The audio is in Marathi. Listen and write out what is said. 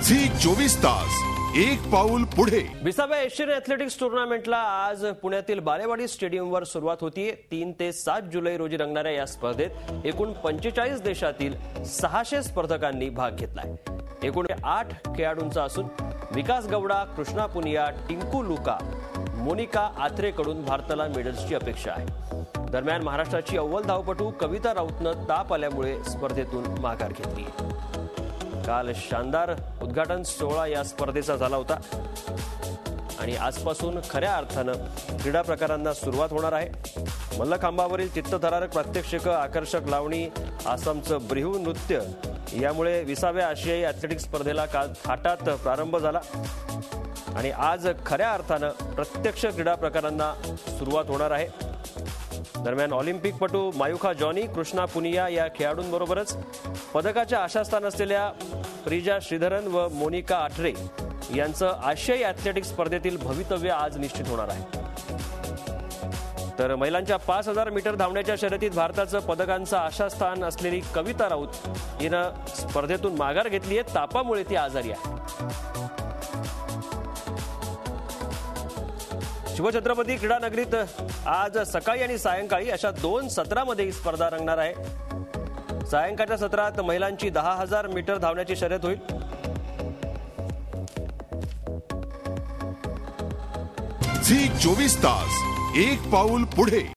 झी 24 तास एक पाऊल पुढे। 20व्या एशियन ॲथलेटिक्स टूर्नामेंटला आज पुण्यातील बालेवाडी स्टेडियमवर सुरुवात होतीये। 3 ते 7 जुलै रोजी रंगणाऱ्या या स्पर्धेत एकूण 45 देशातील 600 स्पर्धकांनी भाग घेतलाय। एकूण 8 खेळाडूंचा असून विकास गौडा, कृष्णा पुनिया, टिंकू लुका, मोनिका आथरेकडून भारताला मेडल्सची अपेक्षा आहे। दरम्यान महाराष्ट्राची अव्वल धावपटू कविता राऊतनं ताप आल्यामुळे स्पर्धेतून माघार घेतली। काल शानदार उद्घाटन सोहळा या स्पर्धेचा झाला होता आणि आजपासून खऱ्या अर्थानं क्रीडा प्रकारांना सुरुवात होणार आहे। मल्लखांबावरील चित्तथरारक प्रात्यक्षिक, आकर्षक लावणी, आसामचं ब्रिहू नृत्य यामुळे 20व्या आशियाई ॲथलेटिक्स स्पर्धेला काल थाटात प्रारंभ झाला आणि आज खऱ्या अर्थानं प्रत्यक्ष क्रीडा प्रकारांना सुरुवात होणार आहे। दरम्यान ऑलिम्पिकपटू मायुखा जॉनी, कृष्णा पुनिया या खेळाडूंबरोबरच पदकाच्या आशास्थान असलेल्या प्रिजा श्रीधरन व मोनिका आठरे यांचं आशियाई ॲथलेटिक्स स्पर्धेतील भवितव्य आज निश्चित होणार आहे। तर महिलांच्या 5000 मीटर धावण्याच्या शर्यतीत भारताचं पदकांचं आशास्थान असलेली कविता राऊत हिनं स्पर्धेतून माघार घेतली आहे। तापामुळे ती आजारी आहे। शिवछत्रपती क्रीडा नगरीत आज सकाळी आणि सायंकाळी अशा 2 सत्रामध्ये ही स्पर्धा रंगणार आहे। सायंकाळच्या सत्रात महिलांची 10000 मीटर धावण्याची शर्यत होईल। झी 24 तास एक पाऊल पुढे।